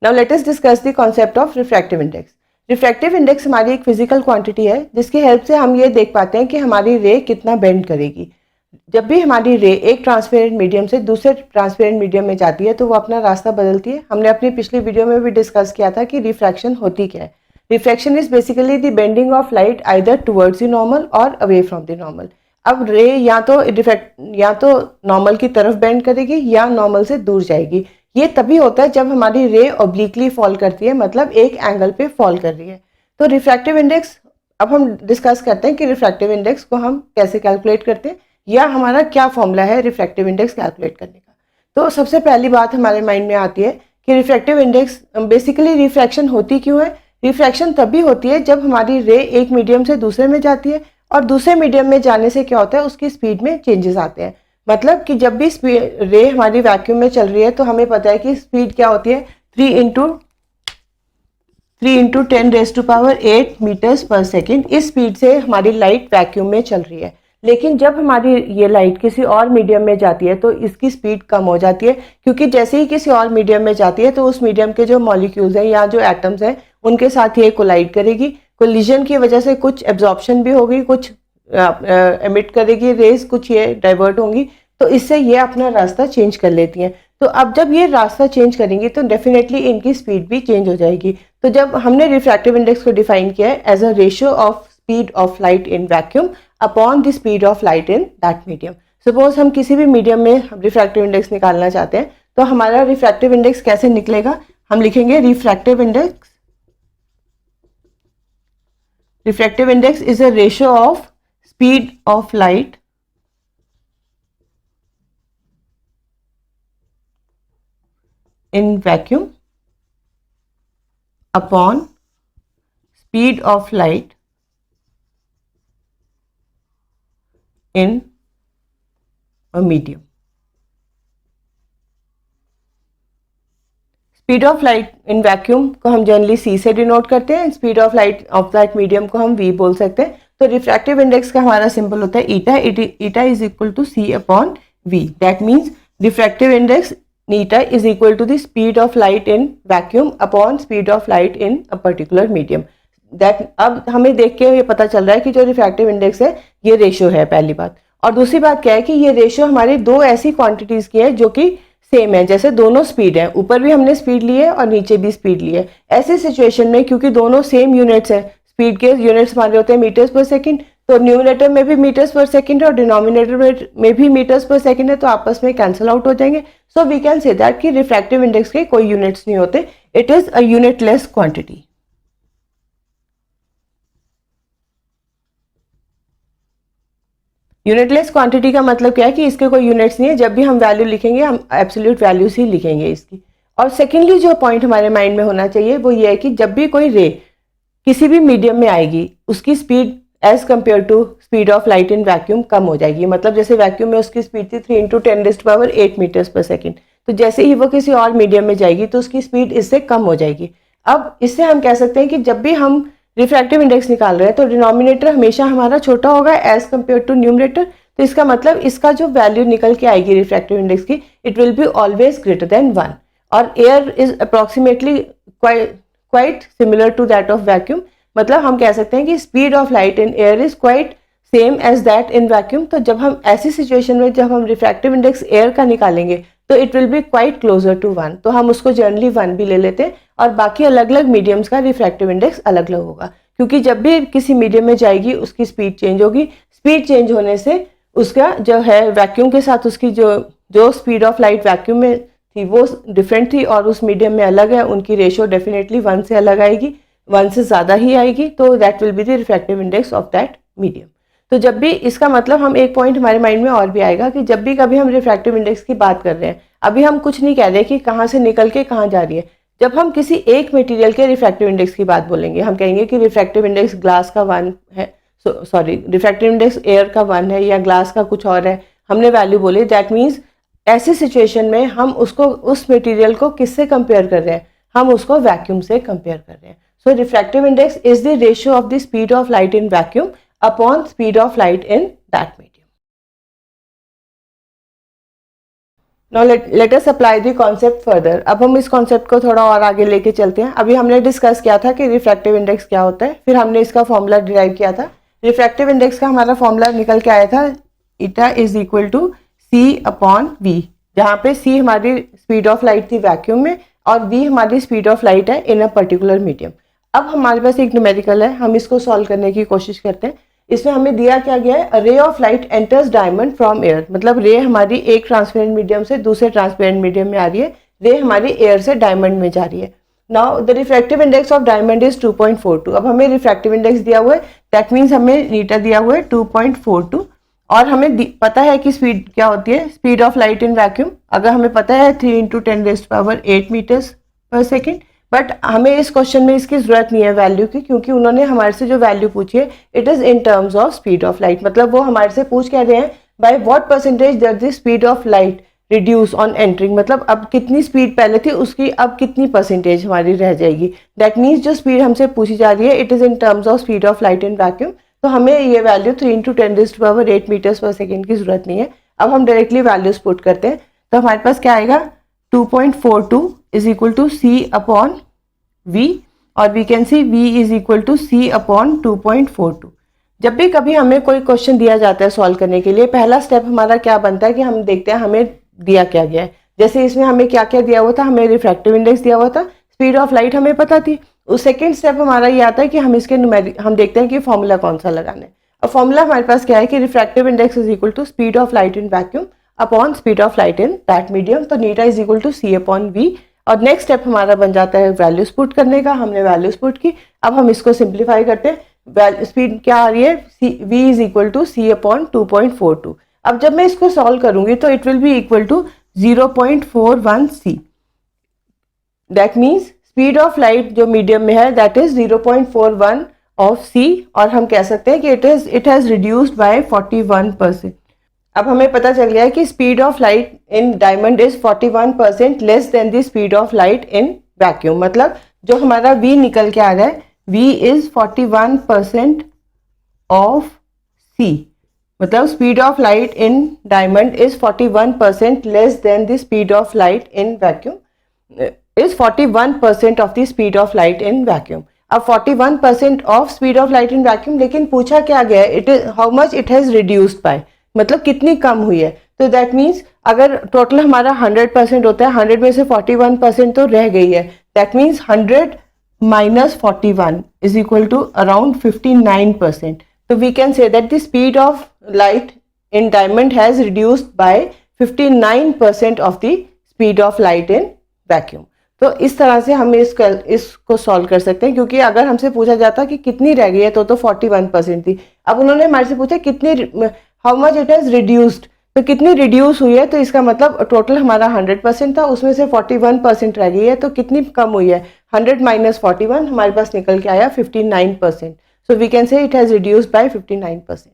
Now let us discuss the concept of refractive index. Refractive index हमारी एक physical quantity है जिसकी help से हम ये देख पाते हैं कि हमारी रे कितना बेंड करेगी। जब भी हमारी रे एक ट्रांसपेरेंट मीडियम से दूसरे ट्रांसपेरेंट मीडियम में जाती है तो वो अपना रास्ता बदलती है। हमने अपनी पिछली वीडियो में भी डिस्कस किया था कि रिफ्रैक्शन होती क्या है। Refraction is basically the bending of light either towards the normal और अवे फ्रॉम द नॉर्मल। अब रे या तो नॉर्मल की तरफ बेंड करेगी या नॉर्मल से दूर जाएगी। ये तभी होता है जब हमारी रे ऑब्लिकली फॉल करती है, मतलब एक एंगल पे फॉल कर रही है। तो रिफ्रैक्टिव इंडेक्स, अब हम डिस्कस करते हैं कि रिफ्रैक्टिव इंडेक्स को हम कैसे कैलकुलेट करते हैं या हमारा क्या फॉर्मूला है रिफ्रैक्टिव इंडेक्स कैलकुलेट करने का। तो सबसे पहली बात हमारे माइंड में आती है कि रिफ्रैक्टिव इंडेक्स, बेसिकली रिफ्रैक्शन होती क्यों है। रिफ्रैक्शन तभी होती है जब हमारी रे एक मीडियम से दूसरे में जाती है और दूसरे मीडियम में जाने से क्या होता है, उसकी स्पीड में चेंजेस आते हैं। मतलब कि जब भी रे हमारी वैक्यूम में चल रही है तो हमें पता है कि स्पीड क्या होती है, 3 × 10⁸ मीटर्स पर सेकेंड। इस स्पीड से हमारी लाइट वैक्यूम में चल रही है। लेकिन जब हमारी ये लाइट किसी और मीडियम में जाती है तो इसकी स्पीड कम हो जाती है, क्योंकि जैसे ही किसी और मीडियम में जाती है तो उस मीडियम के जो मॉलिक्यूल्स हैं या जो एटम्स हैं उनके साथ ये कोलाइड करेगी। कोलिजन की वजह से कुछ एब्जॉर्प्शन भी होगी, कुछ एमिट करेगी रेज, कुछ ये डाइवर्ट होंगी, तो इससे ये अपना रास्ता चेंज कर लेती हैं। तो अब जब ये रास्ता चेंज करेंगी तो डेफिनेटली इनकी स्पीड भी चेंज हो जाएगी। तो जब हमने रिफ्रैक्टिव इंडेक्स को डिफाइन किया है as a ratio of speed of light in vacuum upon the speed of light in that medium. Suppose हम किसी भी मीडियम में रिफ्रैक्टिव इंडेक्स निकालना चाहते हैं तो हमारा रिफ्रैक्टिव इंडेक्स कैसे निकलेगा, हम लिखेंगे refractive index is a ratio of speed of light in vacuum upon speed of light in a medium. Speed of light in vacuum को हम जनरली c से डिनोट करते हैं, speed of light of that medium को हम v बोल सकते हैं। तो रिफ्रैक्टिव इंडेक्स का हमारा सिंबल होता है eta. Eta is equal to c upon v। That means refractive index eta is equal to the speed of light in vacuum upon speed of light in a particular medium. That अब हमें देख के ये पता चल रहा है कि जो रिफ्रैक्टिव इंडेक्स है ये रेशियो है, पहली बात। और दूसरी बात क्या है कि ये रेशियो हमारी दो ऐसी क्वांटिटीज की है जो कि सेम है, जैसे दोनों स्पीड है, ऊपर भी हमने स्पीड ली है और नीचे भी स्पीड ली है। ऐसी सिचुएशन में क्योंकि दोनों सेम यूनिट्स है, स्पीड के यूनिट्स हमारे होते हैं मीटर्स पर सेकेंड, तो न्यूमरेटर में भी मीटर्स पर सेकेंड और डिनोमिनेटर में भी मीटर्स पर सेकेंड है, तो आपस में कैंसिल आउट हो जाएंगे। So we can say that कि रिफ्रैक्टिव इंडेक्स के कोई यूनिट्स नहीं होते, it is a unitless quantity. Unitless quantity का मतलब क्या है कि इसके कोई यूनिट्स नहीं है, जब भी हम वैल्यू लिखेंगे हम एब्सोल्यूट वैल्यूज ही लिखेंगे इसकी। और सेकेंडली जो पॉइंट हमारे माइंड में होना चाहिए वो ये है कि जब भी कोई रे किसी भी मीडियम में आएगी उसकी speed as compare to speed of light in vacuum कम हो जाएगी। मतलब जैसे वैक्यूम में उसकी स्पीड थी 3 × 10⁸ मीटर्स पर सेकेंड, तो जैसे ही वो किसी और मीडियम में जाएगी तो उसकी स्पीड इससे कम हो जाएगी। अब इससे हम कह सकते हैं कि जब भी हम रिफ्रैक्टिव इंडेक्स निकाल रहे हैं तो डिनोमिनेटर हमेशा हमारा छोटा होगा एज कम्पेयर टू न्यूमरेटर। तो इसका मतलब इसका जो वैल्यू निकल के आएगी रिफ्रैक्टिव इंडेक्स की, it will be always greater than 1। और air is approximately quite similar to that of vacuum. मतलब हम कह सकते हैं कि speed of light in air is quite same as that in vacuum. तो जब हम ऐसी सिचुएशन में जब हम रिफ्रैक्टिव इंडेक्स एयर का निकालेंगे तो it will be quite closer to 1। तो हम उसको जनरली 1 भी ले लेते हैं और बाकी अलग अलग मीडियम्स का रिफ्रैक्टिव इंडेक्स अलग अलग होगा, क्योंकि जब भी किसी मीडियम में जाएगी उसकी स्पीड चेंज होगी। स्पीड चेंज होने से उसका जो है वैक्यूम के साथ उसकी जो स्पीड ऑफ लाइट वैक्यूम में थी वो डिफरेंट थी और उस मीडियम में अलग है, उनकी रेशियो डेफिनेटली 1 से अलग आएगी, 1 से ज़्यादा ही आएगी। तो that will be the refractive index of that medium. तो जब भी इसका मतलब हम एक पॉइंट हमारे माइंड में और भी आएगा कि जब भी कभी हम रिफ्रैक्टिव इंडेक्स की बात कर रहे हैं, अभी हम कुछ नहीं कह रहे कि कहाँ से निकल के कहाँ जा रही है। जब हम किसी एक मटेरियल के रिफ्रैक्टिव इंडेक्स की बात बोलेंगे, हम कहेंगे कि रिफ्रैक्टिव इंडेक्स ग्लास का 1 है, रिफ्रैक्टिव इंडेक्स एयर का 1 है या ग्लास का कुछ और है, हमने वैल्यू बोली, दैट मीन्स ऐसी सिचुएशन में हम उसको उस मटेरियल को किससे कंपेयर कर रहे हैं, हम उसको वैक्यूम से कंपेयर कर रहे हैं। So refractive index is the ratio of the speed of light in vacuum upon speed of light in that medium. Now let us apply the concept further. अब हम इस कॉन्सेप्ट को थोड़ा और आगे लेके चलते हैं। अभी हमने डिस्कस किया था कि रिफ्रैक्टिव इंडेक्स क्या होता है, फिर हमने इसका फॉर्मूला डिराइव किया था। रिफ्रैक्टिव इंडेक्स का हमारा फॉर्मूला निकल के आया था eta is equal to C upon V, जहाँ पे सी हमारी स्पीड ऑफ लाइट थी वैक्यूम में और वी हमारी स्पीड ऑफ लाइट है इन अ पर्टिकुलर मीडियम। अब हमारे पास एक न्यूमेरिकल है, हम इसको सॉल्व करने की कोशिश करते हैं। इसमें हमें दिया क्या गया है, ray of light enters diamond from air, मतलब रे हमारी एक ट्रांसपेरेंट मीडियम से दूसरे ट्रांसपेरेंट मीडियम में आ रही है, रे हमारी एयर से डायमंड में जा रही है। Now the refractive index of diamond is 2.42। अब हमें रिफ्रैक्टिव इंडेक्स दिया हुआ है, दैट मीन्स हमें नीटा दिया हुआ है 2.42 और हमें पता है कि स्पीड क्या होती है, speed of light in vacuum. अगर हमें पता है 3 × 10⁸ मीटर्स पर सेकेंड, बट हमें इस क्वेश्चन में इसकी जरूरत नहीं है वैल्यू की, क्योंकि उन्होंने हमारे से जो वैल्यू पूछी है it is in terms of speed of light. मतलब वो हमारे से पूछ कह रहे हैं by what percentage that the speed of light reduce on entering, मतलब अब कितनी स्पीड पहले थी उसकी अब कितनी परसेंटेज हमारी रह जाएगी। दैट मीन्स जो स्पीड हमसे पूछी जा रही है it is in terms of speed of light in vacuum. तो हमें ये वैल्यू 3 × 10⁸ मीटर्स पर सेकेंड की जरूरत नहीं है। अब हम डायरेक्टली वैल्यूज पुट करते हैं, तो हमारे पास क्या आएगा 2.42 is equal to C upon v और we can see v is equal to C upon 2.42। जब भी कभी हमें कोई क्वेश्चन दिया जाता है सॉल्व करने के लिए, पहला स्टेप हमारा क्या बनता है कि हम देखते हैं हमें दिया क्या गया है। जैसे इसमें हमें क्या क्या दिया हुआ था, हमें रिफ्रैक्टिव इंडेक्स दिया हुआ था, स्पीड ऑफ लाइट हमें पता थी। उस सेकेंड स्टेप हमारा ये आता है कि हम इसके हम देखते हैं कि फॉर्मूला कौन सा लगाना है। और फॉर्मूला हमारे पास क्या है कि refractive index is equal to speed of light in vacuum upon speed of light in that medium, तो eta is equal to C upon v. और नेक्स्ट स्टेप हमारा बन जाता है वैल्यूज पुट करने का। हमने वैल्यूज पुट की, अब हम इसको सिंप्लीफाई करते हैं। स्पीड क्या आ रही है, v is equal to C upon 2.42। अब जब मैं इसको सॉल्व करूंगी तो it will be equal to 0.41 C. That means speed of light जो मीडियम में है दैट इज 0.41 ऑफ सी, और हम कह सकते हैं कि इट हैज रिड्यूस्ड बाय 41%। अब हमें पता चल गया है कि speed of light in diamond is 41% less than the speed of light in vacuum. मतलब जो हमारा v निकल के आ रहा है v इज 41% ऑफ c, मतलब speed of light in diamond is 41% less than the speed of light in vacuum is 41% of the speed of light in vacuum. अब 41% of speed of light in vacuum, लेकिन पूछा क्या गया है, it is how much it has reduced bye, मतलब कितनी कम हुई है। तो दैट मीन्स अगर टोटल हमारा 100% होता है, 100 में से 41% तो रह गई है, that means 100 minus 41 is equal to around 59%। तो we can say that the speed of light in diamond has reduced by 59% of the speed of light in vacuum. तो इस तरह से हम इसको सॉल्व कर सकते हैं, क्योंकि अगर हमसे पूछा जाता कि कितनी रह गई है तो 41% थी। अब उन्होंने हमारे से पूछा कितनी, how much it has reduced, तो कितनी रिड्यूस हुई है, तो इसका मतलब टोटल हमारा 100% था, उसमें से 41% रह गई है, तो कितनी कम हुई है, 100 माइनस 41 हमारे पास निकल के आया 59%। So we can say it has reduced by 59%।